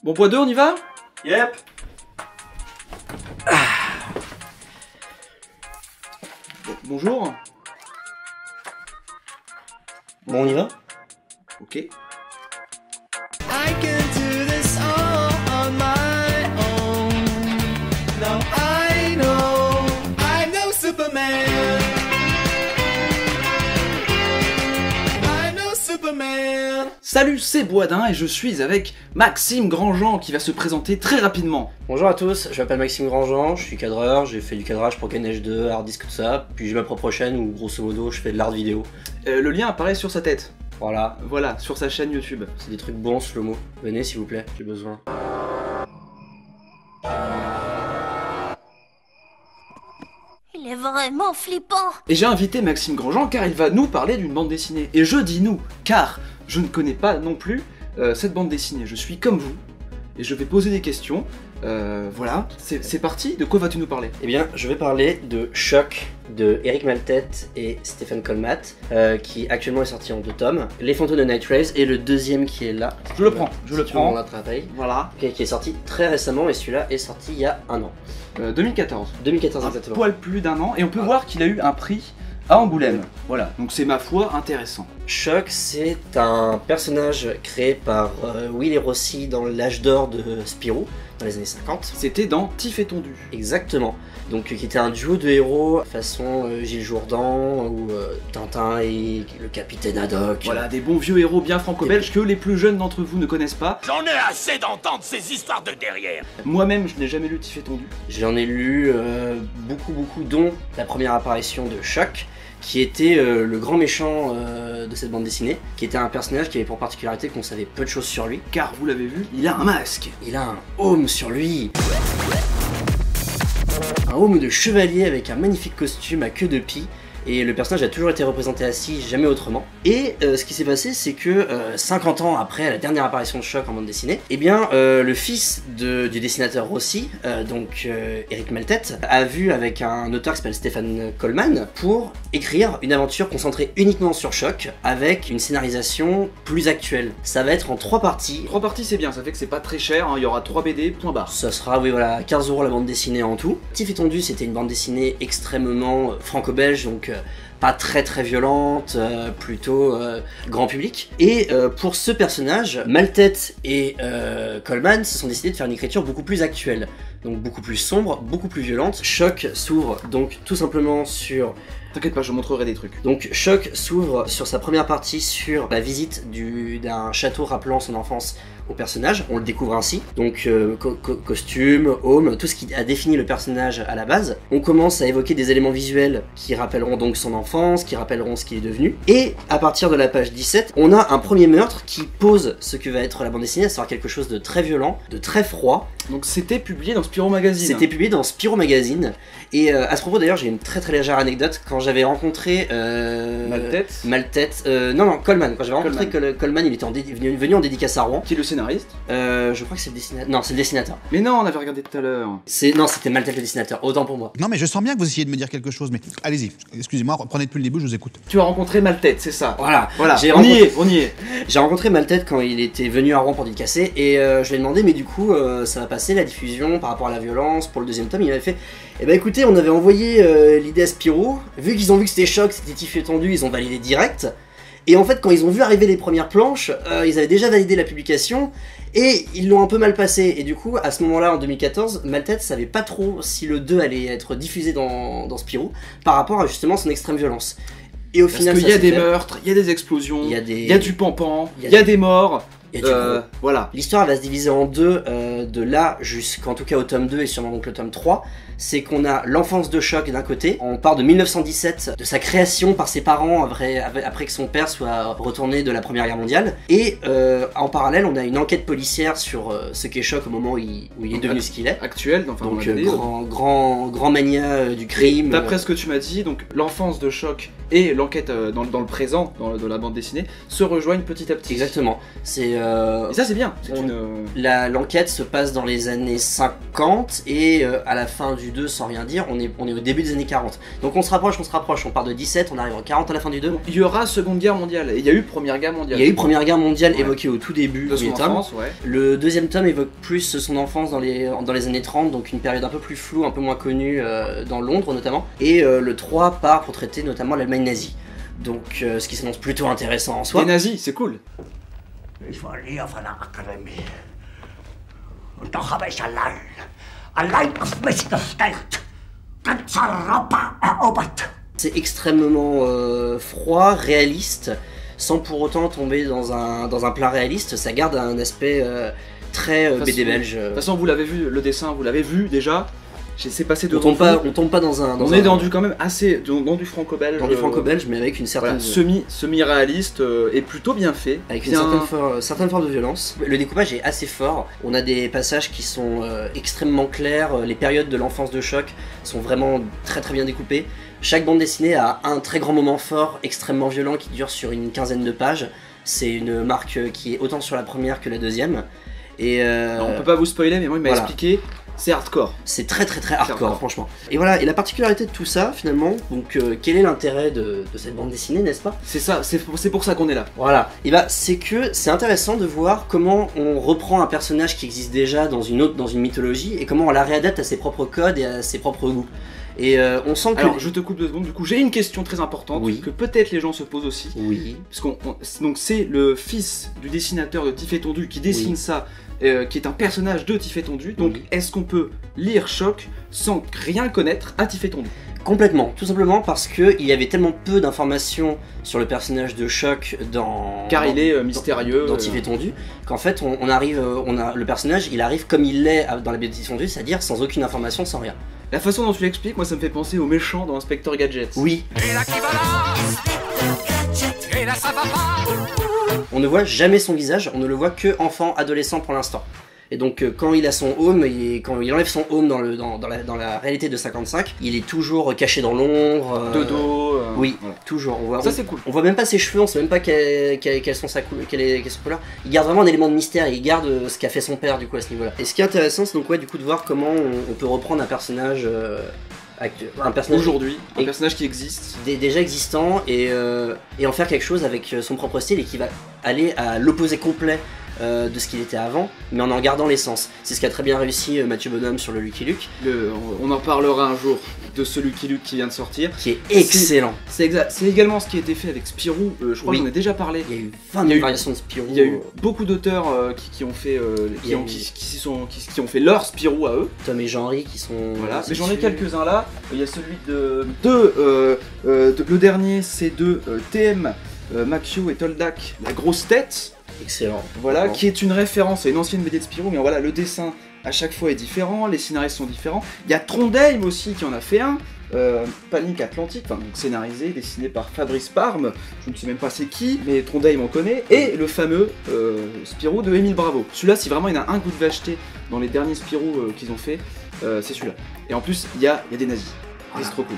Bon, point 2, on y va? Yep. Bonjour. Bon, on y va? Ok. I can do this all on my own. Now I know I'm no Superman. I'm no Superman. Salut, c'est Boisdin et je suis avec Maxime Grandjean qui va se présenter très rapidement. Bonjour à tous, je m'appelle Maxime Grandjean, je suis cadreur, j'ai fait du cadrage pour Ganesh 2, Harddisk, tout ça. Puis j'ai ma propre chaîne où grosso modo je fais de l'art vidéo. Le lien apparaît sur sa tête. Voilà, sur sa chaîne YouTube. c'est des trucs bons slow-mo. Venez s'il vous plaît, j'ai besoin. Il est vraiment flippant. Et j'ai invité Maxime Grandjean car il va nous parler d'une bande dessinée. Et je dis nous, car je ne connais pas non plus cette bande dessinée. Je suis comme vous et je vais poser des questions. Voilà, c'est parti. De quoi vas-tu nous parler? Eh bien, je vais parler de Choc de Eric Maltet et Stephen Colmat, qui actuellement est sorti en 2 tomes. Les fantômes de Night Rays et le deuxième qui est là. Je le prends, je le Si tu veux, on prends. l'attrape. Voilà, Qui est sorti très récemment et celui-là est sorti il y a 1 an. 2014. 2014 Un exactement. poil plus d'un an. Et on peut voir qu'il a eu un prix à Angoulême. Voilà, donc c'est ma foi intéressant. Choc, c'est un personnage créé par Will et Rossi dans l'âge d'or de Spirou, dans les années 50. C'était dans Tiff et Tondu. Exactement. Donc qui était un duo de héros façon Gilles Jourdan ou Tintin et le capitaine Haddock. Voilà, des bons vieux héros bien franco-belges que les plus jeunes d'entre vous ne connaissent pas. J'en ai assez d'entendre ces histoires de derrière. Moi-même, je n'ai jamais lu Tiff et Tondu. J'en ai lu beaucoup, dont la première apparition de Choc, qui était le grand méchant de cette bande dessinée, qui était un personnage qui avait pour particularité qu'on savait peu de choses sur lui. Car vous l'avez vu, il a un masque. Il a un aume sur lui. Un aume de chevalier avec un magnifique costume à queue de pie. Et le personnage a toujours été représenté assis, jamais autrement. Et ce qui s'est passé, c'est que 50 ans après la dernière apparition de Choc en bande dessinée, eh bien, le fils du dessinateur Rossi, Eric Maltet, a vu avec un auteur qui s'appelle Stephen Coleman pour écrire une aventure concentrée uniquement sur Choc, avec une scénarisation plus actuelle. Ça va être en 3 parties. 3 parties, c'est bien, ça fait que c'est pas très cher, hein. Il y aura 3 BD, point barre. Ça sera, oui voilà, 15 € la bande dessinée en tout. Tiff et Tondu, c'était une bande dessinée extrêmement franco-belge, donc pas très violente, plutôt grand public. Et pour ce personnage, Maltet et Coleman se sont décidés de faire une écriture beaucoup plus actuelle, donc beaucoup plus sombre, beaucoup plus violente. Choc s'ouvre donc tout simplement sur... T'inquiète pas, je montrerai des trucs. Donc Choc s'ouvre sur sa première partie sur la visite d'un château rappelant son enfance au personnage, on le découvre ainsi, donc costume, home, tout ce qui a défini le personnage à la base. On commence à évoquer des éléments visuels qui rappelleront donc son enfance, qui rappelleront ce qu'il est devenu, et à partir de la page 17, on a un premier meurtre qui pose ce que va être la bande dessinée, à savoir quelque chose de très violent, de très froid. Donc c'était publié dans Spirou Magazine. C'était publié dans Spirou Magazine, et à ce propos d'ailleurs j'ai une très légère anecdote. Quand j'avais rencontré Maltet, non Coleman, quand j'avais rencontré Coleman, il était venu en dédicace à Rouen. Qui est le scénariste? Je crois que c'est le dessinateur. Non, c'est le dessinateur. Mais non, on avait regardé tout à l'heure. Non, c'était Maltet le dessinateur, autant pour moi. Non mais je sens bien que vous essayez de me dire quelque chose, mais allez-y, excusez-moi, reprenez depuis le début, je vous écoute. Tu as rencontré Maltet, c'est ça? Voilà, on y est. J'ai rencontré Maltet quand il était venu à Rouen pour dédicacer, et je lui ai demandé, mais du coup, ça va passer la diffusion par rapport à la violence pour le 2e tome. Il m'avait fait, eh ben écoutez, on avait envoyé l'idée à Spirou, vu qu'ils ont vu que c'était Choc, c'était Tiff et Tondu, ils ont validé direct. Et en fait, quand ils ont vu arriver les premières planches, ils avaient déjà validé la publication et ils l'ont un peu mal passé. Et du coup, à ce moment-là, en 2014, Maltet savait pas trop si le 2 allait être diffusé dans Spirou par rapport à justement son extrême violence. Et au final, parce qu'il y a des meurtres, il y a des explosions, il y a du pampan, il y a des morts. Et voilà. L'histoire va se diviser en 2 de là jusqu'en tout cas au tome 2 et sûrement donc le tome 3. C'est qu'on a l'enfance de Choc d'un côté, on part de 1917, de sa création par ses parents après que son père soit retourné de la Première Guerre mondiale, et en parallèle on a une enquête policière sur ce qu'est Choc au moment où il est devenu ce qu'il est. Actuel, enfin, donc grand mania du crime. D'après ce que tu m'as dit, donc l'enfance de Choc et l'enquête dans le présent, de la bande dessinée, se rejoignent petit à petit. Exactement. Et ça c'est bien. L'enquête se passe dans les années 50 et à la fin du du 2 sans rien dire, on est au début des années 40. Donc on se rapproche, on part de 17, on arrive en 40 à la fin du 2. Il y aura Seconde Guerre mondiale, et il y a eu Première Guerre mondiale. Il y a eu Première Guerre mondiale Ouais. évoquée au tout début de du son premier tome. enfance, ouais. Le deuxième tome évoque plus son enfance dans les années 30, donc une période un peu plus floue, un peu moins connue dans Londres notamment. Et le 3 part pour traiter notamment l'Allemagne nazie. Donc ce qui s'annonce plutôt intéressant en soi. Les nazis, c'est cool. Ich war nie auf einer Akademie. Und doch habe ich allein auf mich gestellt. Ganz Europa erobert. C'est extrêmement froid, réaliste, sans pour autant tomber dans un plat réaliste. Ça garde un aspect très BD belge. De toute façon, vous l'avez vu, le dessin, vous l'avez vu déjà. C'est passé On devant tombe pas dans un. On est dans du quand même assez dans du franco-belge. dans du franco-belge, mais avec une certaine. Voilà, semi-réaliste et plutôt bien fait. Avec une bien... certaine forme de violence. Le découpage est assez fort. On a des passages qui sont extrêmement clairs. Les périodes de l'enfance de Choc sont vraiment très très bien découpées. Chaque bande dessinée a un très grand moment fort, extrêmement violent, qui dure sur une quinzaine de pages. C'est une marque qui est autant sur la première que la deuxième. Et Alors, on peut pas vous spoiler, mais moi il m'a voilà. expliqué. C'est hardcore. c'est très hardcore, hardcore. franchement. Et voilà, et la particularité de tout ça, finalement, donc quel est l'intérêt de cette bande dessinée, n'est-ce pas? C'est ça, c'est pour ça qu'on est là. Voilà, et bah c'est que c'est intéressant de voir comment on reprend un personnage qui existe déjà dans une mythologie et comment on la réadapte à ses propres codes et à ses propres goûts. Et on sent que... Alors, je te coupe 2 secondes. Du coup, j'ai une question très importante Oui. que peut-être les gens se posent aussi. Oui, Parce donc c'est le fils du dessinateur de Tiff et Tondu qui dessine Oui. ça, qui est un personnage de Tiff et Tondu. Donc Oui. est-ce qu'on peut lire Choc sans rien connaître à Tiff et Tondu? complètement, tout simplement parce qu'il y avait tellement peu d'informations sur le personnage de Choc Car il est mystérieux. dans Tiff et Tondu, qu'en fait le personnage il arrive comme il l'est dans la BD Tiff et Tondu, c'est-à-dire sans aucune information, sans rien. La façon dont tu l'expliques, moi ça me fait penser au méchant dans Inspector Gadget. Oui, Et là qui va là. Et là ça va pas. on ne voit jamais son visage, on ne le voit que enfant, adolescent pour l'instant. Et donc quand il a son home, quand il enlève son home dans la réalité de 55, il est toujours caché dans l'ombre. De dos. Oui, voilà. toujours. Ça c'est cool. On voit même pas ses cheveux, on sait même pas quelle est son couleur. Il garde vraiment un élément de mystère et il garde ce qu'a fait son père du coup à ce niveau-là. Et ce qui est intéressant, c'est donc du coup de voir comment on peut reprendre un personnage Aujourd'hui, un Et- personnage qui existe. déjà existant et en faire quelque chose avec son propre style et qui va aller à l'opposé complet de ce qu'il était avant, mais en gardant l'essence. C'est ce qu'a très bien réussi Mathieu Bonhomme sur le Lucky Luke, On en parlera un jour de ce Lucky Luke qui vient de sortir. qui est excellent. C'est exact. C'est également ce qui a été fait avec Spirou. Je crois Oui. que j'en ai déjà parlé. Il y a eu 20 Il y a 000 eu- variations de Spirou. Il y a eu beaucoup d'auteurs qui ont fait Il y a eu- qui ont fait leur Spirou à eux. Tom et Jean-Henri qui sont... Voilà. Mais j'en ai dessus. quelques-uns là. Il y a celui le dernier, c'est de TM Macchio et Toldak, La Grosse Tête. Excellent. Voilà, Vraiment. qui est une référence à une ancienne BD de Spirou, mais voilà, le dessin à chaque fois est différent, les scénaristes sont différents. Il y a Trondheim aussi qui en a fait un, Panique Atlantique, enfin donc scénarisé, dessiné par Fabrice Parme, je ne sais même pas c'est qui, mais Trondheim on connaît, et le fameux Spirou de Émile Bravo. Celui-là, si vraiment il y en a un goût de vacheté dans les derniers Spirou qu'ils ont fait, c'est celui-là. Et en plus, il y a des nazis. Et c'est trop cool.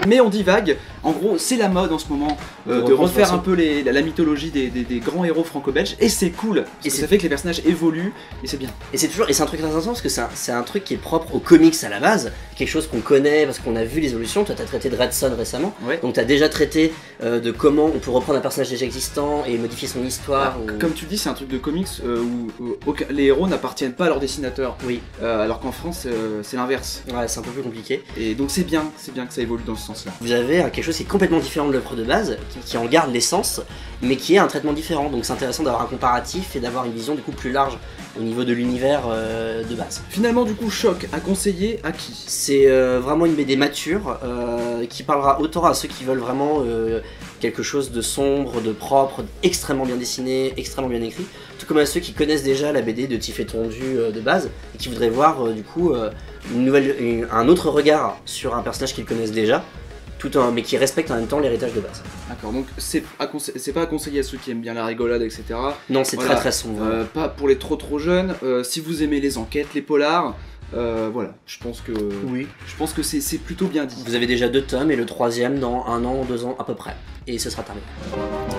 Mais on divague, en gros c'est la mode en ce moment de reprendre refaire ça. un peu la mythologie des grands héros franco-belges et c'est cool, parce Et que c'est- ça fait que les personnages évoluent et c'est bien. Et c'est un truc intéressant parce que c'est un truc qui est propre aux comics à la base, quelque chose qu'on connaît parce qu'on a vu les évolutions. Toi t'as traité de Red Son récemment, Ouais. donc t'as déjà traité de comment on peut reprendre un personnage déjà existant et modifier son histoire. ou- Comme tu dis, c'est un truc de comics où les héros n'appartiennent pas à leur dessinateur, Oui, alors qu'en France c'est l'inverse. ouais, c'est un peu plus compliqué. Et donc c'est bien que ça évolue dans ce sens-là. Vous avez quelque chose qui est complètement différent de l'œuvre de base, qui en garde l'essence, mais qui est un traitement différent. Donc c'est intéressant d'avoir un comparatif et d'avoir une vision du coup plus large au niveau de l'univers de base. Finalement du coup Choc a conseillé à qui? C'est vraiment une BD mature qui parlera autant à ceux qui veulent vraiment quelque chose de sombre, de propre, extrêmement bien dessiné, extrêmement bien écrit, tout comme à ceux qui connaissent déjà la BD de Tiff et Tondu de base et qui voudraient voir du coup un autre regard sur un personnage qu'ils connaissent déjà, mais qui respecte en même temps l'héritage de base. D'accord, donc c'est pas à conseiller à ceux qui aiment bien la rigolade, etc. Non, c'est Voilà. très très sombre. Pas pour les trop jeunes. Si vous aimez les enquêtes, les polars, voilà, je pense que c'est plutôt bien dit. Vous avez déjà 2 tomes et le 3e dans 1 an, 2 ans à peu près. Et ce sera terminé.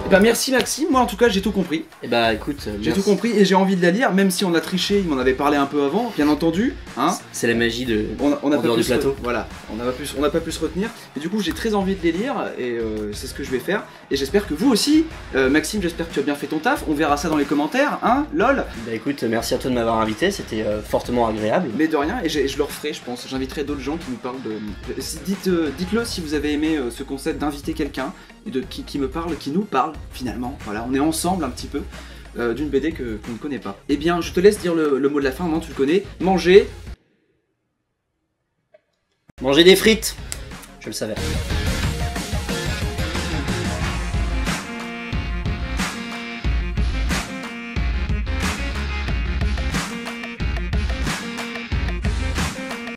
Eh ben merci Maxime, moi en tout cas j'ai tout compris. Et bah écoute, J'ai merci. tout compris et j'ai envie de la lire, même si on a triché, il m'en avait parlé un peu avant, bien entendu. Hein. C'est la magie de. On a En pas dehors pu du plateau. Voilà, on n'a pas pu se retenir. Et du coup j'ai très envie de les lire et c'est ce que je vais faire. Et j'espère que vous aussi, Maxime, j'espère que tu as bien fait ton taf. On verra ça dans les commentaires, hein, lol. Bah écoute, merci à toi de m'avoir invité, c'était fortement agréable. Mais de rien, et je le referai, je pense. J'inviterai d'autres gens qui nous parlent de. Dites-le si vous avez aimé ce concept d'inviter quelqu'un et qui me parle, qui nous parle finalement. Voilà, on est ensemble un petit peu d'une BD qu'on ne connaît pas. Eh bien, je te laisse dire le mot de la fin, maintenant tu le connais. Manger. Manger des frites. Je le savais.